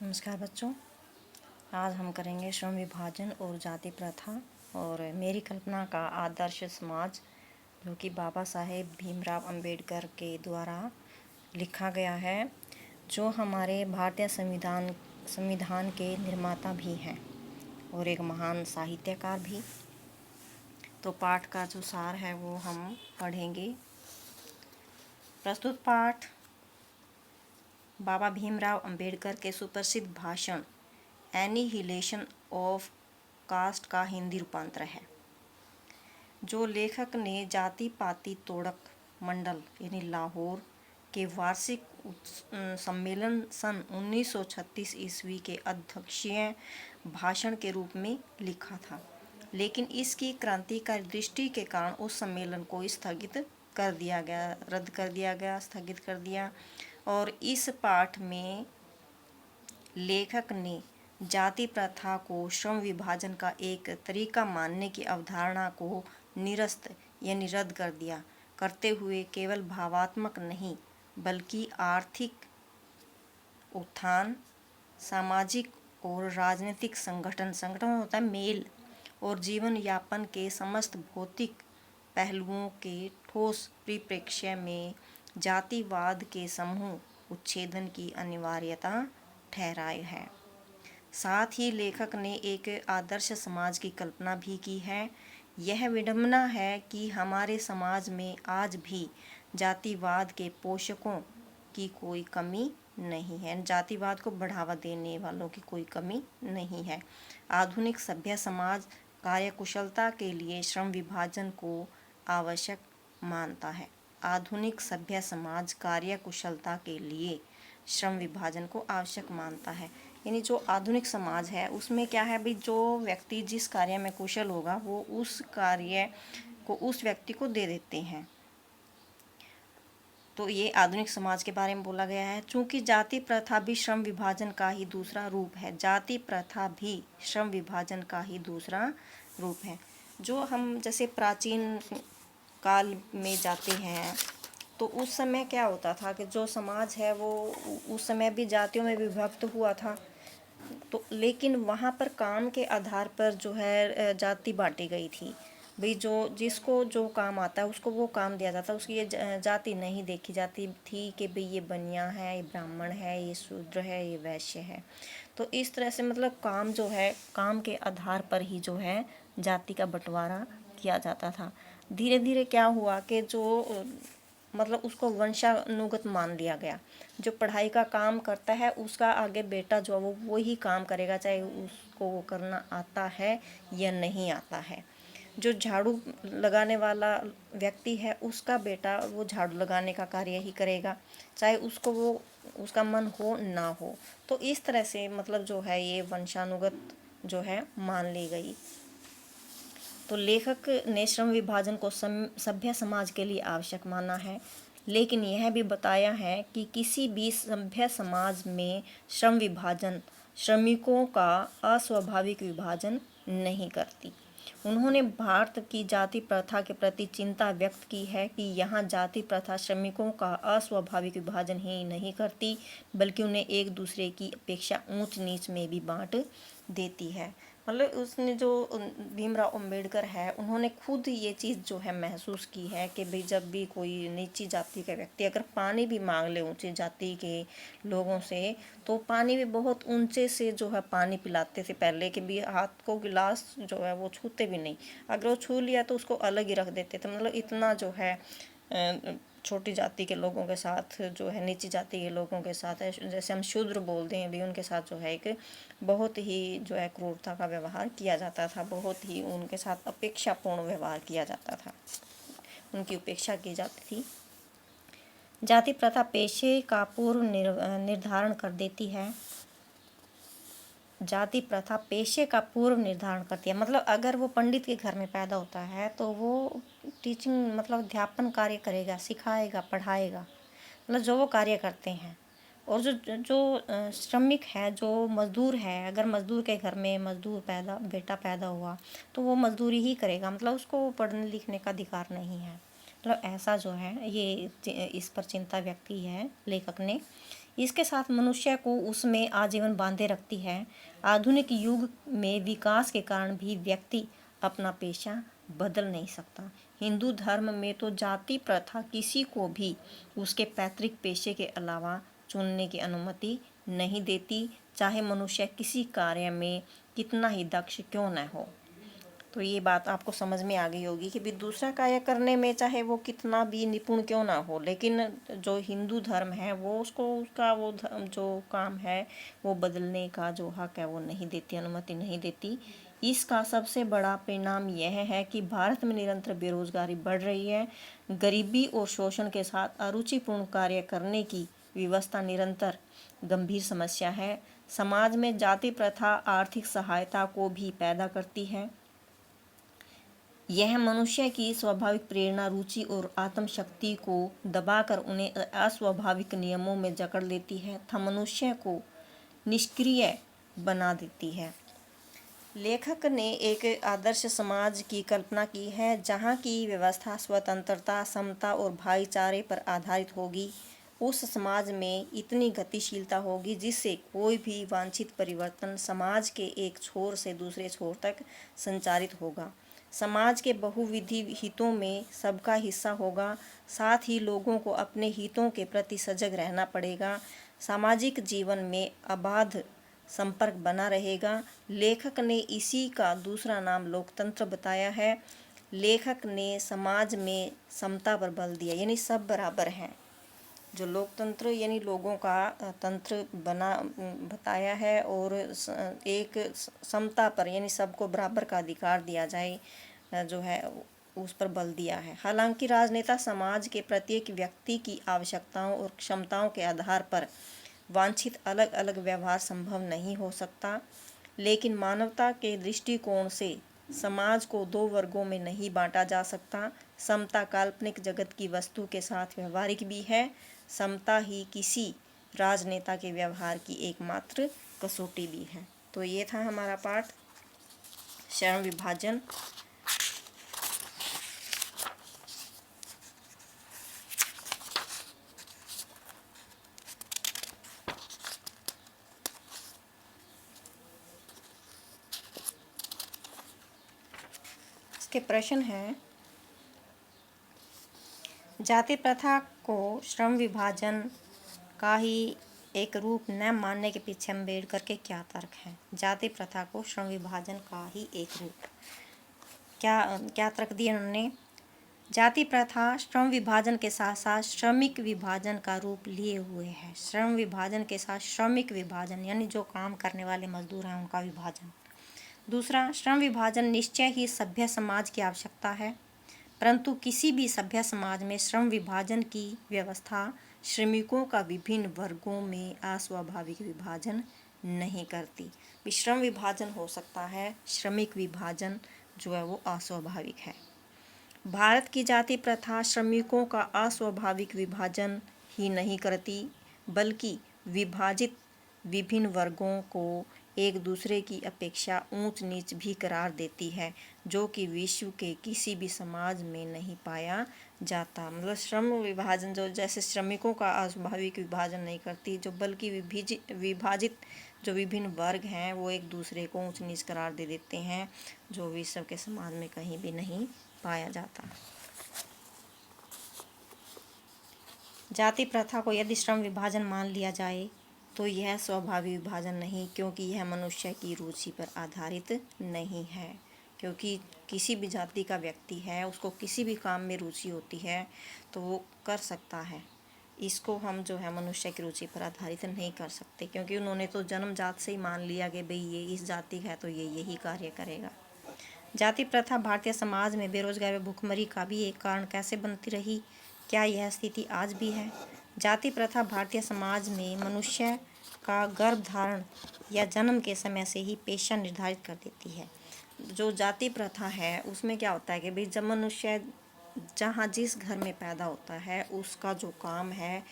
नमस्कार बच्चों। आज हम करेंगे श्रम विभाजन और जाति प्रथा और मेरी कल्पना का आदर्श समाज, जो कि बाबा साहेब भीमराव अंबेडकर के द्वारा लिखा गया है, जो हमारे भारतीय संविधान के निर्माता भी हैं और एक महान साहित्यकार भी। तो पाठ का जो सार है वो हम पढ़ेंगे। प्रस्तुत पाठ बाबा भीमराव अंबेडकर के सुप्रसिद्ध भाषण एनिहिलेशन ऑफ कास्ट का हिंदी रूपांतर है, जो लेखक ने जाति पाति तोड़क मंडल यानी लाहौर के वार्षिक सम्मेलन सन 1936 ईस्वी के अध्यक्षीय भाषण के रूप में लिखा था, लेकिन इसकी क्रांतिकारी दृष्टि के कारण उस सम्मेलन को स्थगित कर दिया। और इस पाठ में लेखक ने जाति प्रथा को श्रम विभाजन का एक तरीका मानने की अवधारणा को निरस्त यानी रद्द कर दिया करते हुए केवल भावात्मक नहीं बल्कि आर्थिक उत्थान, सामाजिक और राजनीतिक संगठन होता है मेल और जीवन यापन के समस्त भौतिक पहलुओं के ठोस परिप्रेक्ष्य में जातिवाद के समूह उच्छेदन की अनिवार्यता ठहराई है। साथ ही लेखक ने एक आदर्श समाज की कल्पना भी की है। यह विडंबना है कि हमारे समाज में आज भी जातिवाद के पोषकों की कोई कमी नहीं है, जातिवाद को बढ़ावा देने वालों की कोई कमी नहीं है। आधुनिक सभ्य समाज कार्यकुशलता के लिए श्रम विभाजन को आवश्यक मानता है। आधुनिक सभ्य समाज कार्यकुशलता के लिए श्रम विभाजन को आवश्यक मानता है। यानी जो आधुनिक समाज है उसमें क्या है भाई, जो व्यक्ति जिस कार्य में कुशल होगा वो उस कार्य को उस व्यक्ति को दे देते हैं। तो ये आधुनिक समाज के बारे में बोला गया है। चूँकि जाति प्रथा भी श्रम विभाजन का ही दूसरा रूप है, जाति प्रथा भी श्रम विभाजन का ही दूसरा रूप है। जो हम जैसे प्राचीन काल में जाते हैं तो उस समय क्या होता था कि जो समाज है वो उस समय भी जातियों में विभक्त हुआ था, तो लेकिन वहाँ पर काम के आधार पर जो है जाति बांटी गई थी। भाई जो जिसको जो काम आता है उसको वो काम दिया जाता है, उसकी ये जाति नहीं देखी जाती थी कि भाई ये बनिया है, ये ब्राह्मण है, ये शूद्र है, ये वैश्य है। तो इस तरह से मतलब काम जो है काम के आधार पर ही जो है जाति का बंटवारा किया जाता था। धीरे धीरे क्या हुआ कि जो मतलब उसको वंशानुगत मान लिया गया। जो पढ़ाई का काम करता है उसका आगे बेटा जो वो वही काम करेगा, चाहे उसको वो करना आता है या नहीं आता है। जो झाड़ू लगाने वाला व्यक्ति है उसका बेटा वो झाड़ू लगाने का कार्य ही करेगा, चाहे उसको वो उसका मन हो ना हो। तो इस तरह से मतलब जो है ये वंशानुगत जो है मान ली गई। तो लेखक ने श्रम विभाजन को सभ्य समाज के लिए आवश्यक माना है, लेकिन यह भी बताया है कि किसी भी सभ्य समाज में श्रम विभाजन श्रमिकों का अस्वाभाविक विभाजन नहीं करती। उन्होंने भारत की जाति प्रथा के प्रति चिंता व्यक्त की है कि यहाँ जाति प्रथा श्रमिकों का अस्वाभाविक विभाजन ही नहीं करती बल्कि उन्हें एक दूसरे की अपेक्षा ऊंच नीच में भी बांट देती है। मतलब उसने जो भीमराव अंबेडकर है उन्होंने खुद ये चीज़ जो है महसूस की है कि भाई जब भी कोई नीची जाति का व्यक्ति अगर पानी भी मांग ले ऊंची जाति के लोगों से, तो पानी भी बहुत ऊंचे से जो है पानी पिलाते थे पहले, कि भी हाथ को गिलास जो है वो छूते भी नहीं, अगर वो छू लिया तो उसको अलग ही रख देते थे। मतलब इतना जो है छोटी जाति के लोगों के साथ जो है नीची जाति के लोगों के साथ है, जैसे हम शूद्र बोलते हैं भी, उनके साथ जो है एक बहुत ही जो है क्रूरता का व्यवहार किया जाता था, बहुत ही उनके साथ अपेक्षापूर्ण व्यवहार किया जाता था, उनकी उपेक्षा की जाती थी। जाति प्रथा पेशे का पूर्व निर्धारण कर देती है। जाति प्रथा पेशे का पूर्व निर्धारण करती है। मतलब अगर वो पंडित के घर में पैदा होता है तो वो टीचिंग मतलब अध्यापन कार्य करेगा, सिखाएगा, पढ़ाएगा, मतलब जो वो कार्य करते हैं। और जो श्रमिक है, जो मज़दूर है, अगर मज़दूर के घर में बेटा पैदा हुआ तो वो मज़दूरी ही करेगा, मतलब उसको पढ़ने लिखने का अधिकार नहीं है। मतलब ऐसा जो है ये इस पर चिंता व्यक्त की है लेखक ने। इसके साथ मनुष्य को उसमें आजीवन बांधे रखती है। आधुनिक युग में विकास के कारण भी व्यक्ति अपना पेशा बदल नहीं सकता। हिंदू धर्म में तो जाति प्रथा किसी को भी उसके पैतृक पेशे के अलावा चुनने की अनुमति नहीं देती, चाहे मनुष्य किसी कार्य में कितना ही दक्ष क्यों न हो। तो ये बात आपको समझ में आ गई होगी कि भी दूसरा कार्य करने में चाहे वो कितना भी निपुण क्यों ना हो, लेकिन जो हिंदू धर्म है वो उसको उसका वो जो काम है वो बदलने का जो हक है वो नहीं देती, अनुमति नहीं देती। इसका सबसे बड़ा परिणाम यह है कि भारत में निरंतर बेरोजगारी बढ़ रही है। गरीबी और शोषण के साथ अरुचिपूर्ण कार्य करने की व्यवस्था निरंतर गंभीर समस्या है। समाज में जाति प्रथा आर्थिक सहायता को भी पैदा करती है। यह मनुष्य की स्वाभाविक प्रेरणा, रुचि और आत्मशक्ति को दबाकर उन्हें अस्वाभाविक नियमों में जकड़ लेती है तथा मनुष्य को निष्क्रिय बना देती है। लेखक ने एक आदर्श समाज की कल्पना की है जहाँ की व्यवस्था स्वतंत्रता, समता और भाईचारे पर आधारित होगी। उस समाज में इतनी गतिशीलता होगी जिससे कोई भी वांछित परिवर्तन समाज के एक छोर से दूसरे छोर तक संचारित होगा। समाज के बहुविधि हितों में सबका हिस्सा होगा, साथ ही लोगों को अपने हितों के प्रति सजग रहना पड़ेगा। सामाजिक जीवन में अबाध संपर्क बना रहेगा। लेखक ने इसी का दूसरा नाम लोकतंत्र बताया है। लेखक ने समाज में समता पर बल दिया, यानी सब बराबर हैं। जो लोकतंत्र यानी लोगों का तंत्र बना बताया है, और एक समता पर यानी सबको बराबर का अधिकार दिया जाए जो है उस पर बल दिया है। हालांकि राजनेता समाज के प्रत्येक व्यक्ति की आवश्यकताओं और क्षमताओं के आधार पर वांछित अलग अलग व्यवहार संभव नहीं हो सकता, लेकिन मानवता के दृष्टिकोण से समाज को दो वर्गों में नहीं बांटा जा सकता। समता काल्पनिक जगत की वस्तु के साथ व्यवहारिक भी है। समता ही किसी राजनेता के व्यवहार की एकमात्र कसौटी भी है। तो ये था हमारा पाठ श्रम विभाजन। इसके प्रश्न हैं, जाति प्रथा को श्रम विभाजन का ही एक रूप न मानने के पीछे अम्बेडकर के क्या तर्क हैं। जाति प्रथा को श्रम विभाजन का ही एक रूप, क्या तर्क दिए उन्होंने। जाति प्रथा श्रम विभाजन के साथ साथ श्रमिक विभाजन का रूप लिए हुए है। श्रम विभाजन के साथ श्रमिक विभाजन यानी जो काम करने वाले मजदूर हैं उनका विभाजन। दूसरा, श्रम विभाजन निश्चय ही सभ्य समाज की आवश्यकता है, परंतु किसी भी सभ्य समाज में श्रम विभाजन की व्यवस्था श्रमिकों का विभिन्न वर्गों में अस्वाभाविक विभाजन नहीं करती। श्रम विभाजन हो सकता है, श्रमिक विभाजन जो है वो अस्वाभाविक है। भारत की जाति प्रथा श्रमिकों का अस्वाभाविक विभाजन ही नहीं करती, बल्कि विभाजित विभिन्न वर्गों को एक दूसरे की अपेक्षा ऊंच नीच भी करार देती है, जो कि विश्व के किसी भी समाज में नहीं पाया जाता। मतलब श्रम विभाजन जो जैसे श्रमिकों का अस्वाभाविक विभाजन नहीं करती, जो बल्कि विभाजित जो विभिन्न वर्ग हैं वो एक दूसरे को ऊंच नीच करार दे देते हैं, जो विश्व के समाज में कहीं भी नहीं पाया जाता। जाति प्रथा को यदि श्रम विभाजन मान लिया जाए तो यह स्वाभाविक विभाजन नहीं, क्योंकि यह मनुष्य की रुचि पर आधारित नहीं है। क्योंकि किसी भी जाति का व्यक्ति है, उसको किसी भी काम में रुचि होती है तो वो कर सकता है। इसको हम जो है मनुष्य की रुचि पर आधारित नहीं कर सकते, क्योंकि उन्होंने तो जन्मजात से ही मान लिया कि भाई ये इस जाति का है तो ये यही कार्य करेगा। जाति प्रथा भारतीय समाज में बेरोजगारी व भुखमरी का भी एक कारण कैसे बनती रही? क्या यह स्थिति आज भी है? जाति प्रथा भारतीय समाज में मनुष्य का गर्भधारण या जन्म के समय से ही पेशा निर्धारित कर देती है। जो जाति प्रथा है उसमें क्या होता है कि भाई जब मनुष्य जहाँ जिस घर में पैदा होता है उसका जो काम है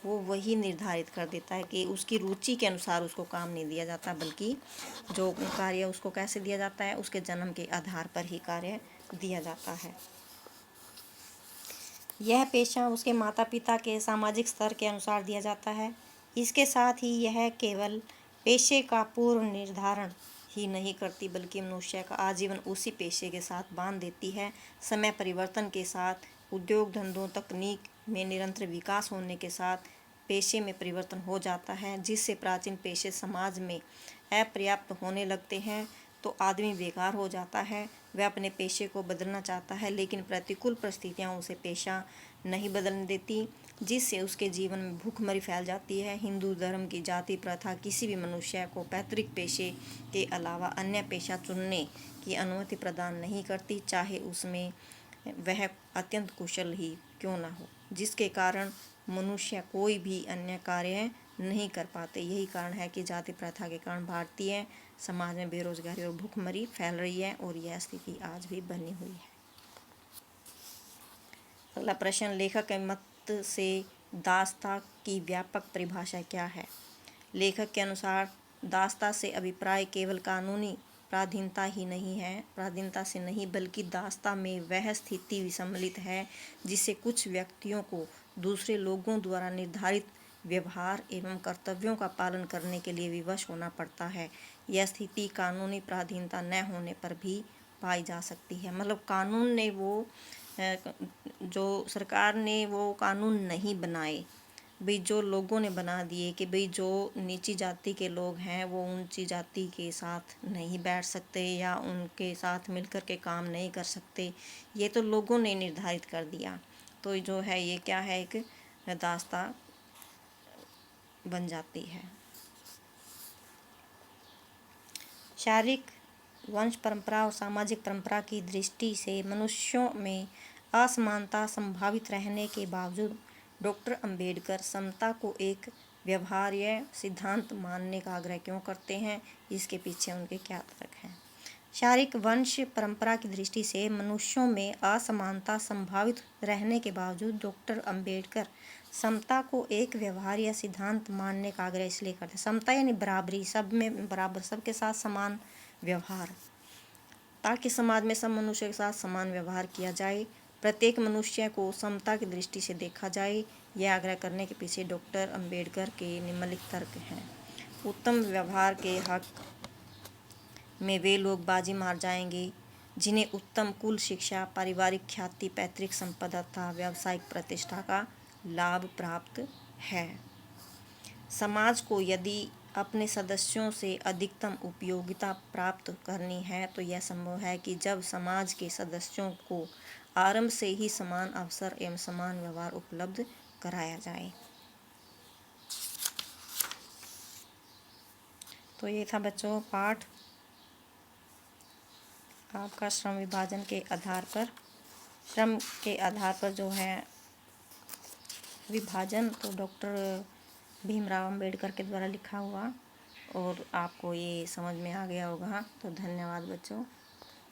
वो वही निर्धारित कर देता है कि उसकी रुचि के अनुसार उसको काम नहीं दिया जाता, बल्कि जो कार्य उसको कैसे दिया जाता है उसके जन्म के आधार पर ही कार्य दिया जाता है। यह पेशा उसके माता पिता के सामाजिक स्तर के अनुसार दिया जाता है। इसके साथ ही यह केवल पेशे का पूर्व निर्धारण ही नहीं करती बल्कि मनुष्य का आजीवन उसी पेशे के साथ बांध देती है। समय परिवर्तन के साथ उद्योग धंधों तकनीक में निरंतर विकास होने के साथ पेशे में परिवर्तन हो जाता है, जिससे प्राचीन पेशे समाज में अपर्याप्त होने लगते हैं तो आदमी बेकार हो जाता है। वह अपने पेशे को बदलना चाहता है लेकिन प्रतिकूल परिस्थितियाँ उसे पेशा नहीं बदलने देती, जिससे उसके जीवन में भूखमरी फैल जाती है। हिंदू धर्म की जाति प्रथा किसी भी मनुष्य को पैतृक पेशे के अलावा अन्य पेशा चुनने की अनुमति प्रदान नहीं करती, चाहे उसमें वह अत्यंत कुशल ही क्यों न हो, जिसके कारण मनुष्य कोई भी अन्य कार्य नहीं कर पाते। यही कारण है कि जाति प्रथा के कारण भारतीय समाज में बेरोजगारी और भूखमरी फैल रही है और यह स्थिति आज भी बनी हुई है। अगला प्रश्न, लेखक के मत से दास्ता की व्यापक परिभाषा क्या है? लेखक के अनुसार दास्ता से अभिप्राय केवल कानूनी पराधीनता से नहीं बल्कि दास्ता में वह स्थिति सम्मिलित है जिससे कुछ व्यक्तियों को दूसरे लोगों द्वारा निर्धारित व्यवहार एवं कर्तव्यों का पालन करने के लिए विवश होना पड़ता है। यह स्थिति कानूनी पराधीनता न होने पर भी पाई जा सकती है। मतलब कानून ने जो सरकार ने वो कानून नहीं बनाए, भाई जो लोगों ने बना दिए कि भाई जो नीची जाति के लोग हैं वो ऊंची जाति के साथ नहीं बैठ सकते या उनके साथ मिलकर के काम नहीं कर सकते, ये तो लोगों ने निर्धारित कर दिया। तो जो है ये क्या है, एक दास्ता बन जाती है। शारीरिक, वंश परंपरा और सामाजिक परंपरा की दृष्टि से मनुष्यों में असमानता संभावित रहने के बावजूद डॉक्टर अंबेडकर समता को एक व्यवहार्य सिद्धांत मानने का आग्रह क्यों करते हैं? इसके पीछे उनके क्या तर्क हैं? शारीरिक, वंश परंपरा की दृष्टि से मनुष्यों में असमानता संभावित रहने के बावजूद डॉक्टर अंबेडकर समता को एक व्यवहार्य सिद्धांत मानने का आग्रह इसलिए करते हैं। समता यानी बराबरी, सब में बराबर, सबके साथ समान व्यवहार, ताकि समाज में सब मनुष्य के साथ समान व्यवहार किया जाए, प्रत्येक मनुष्य को समता की दृष्टि से देखा जाए। यह आग्रह करने के पीछे डॉक्टर अंबेडकर के निम्नलिखित तर्क हैं। उत्तम व्यवहार के हक में वे लोग बाजी मार जाएंगे जिन्हें उत्तम कुल शिक्षा, पारिवारिक ख्याति, पैतृक संपदा तथा व्यावसायिक प्रतिष्ठा का लाभ प्राप्त है। समाज को यदि अपने सदस्यों से अधिकतम उपयोगिता प्राप्त करनी है तो यह संभव है कि जब समाज के सदस्यों को आरंभ से ही समान अवसर एवं समान व्यवहार उपलब्ध कराया जाए। तो ये था बच्चों पाठ आपका श्रम विभाजन के आधार पर, श्रम के आधार पर जो है विभाजन, तो डॉक्टर भीमराव अंबेडकर के द्वारा लिखा हुआ, और आपको ये समझ में आ गया होगा। तो धन्यवाद बच्चों।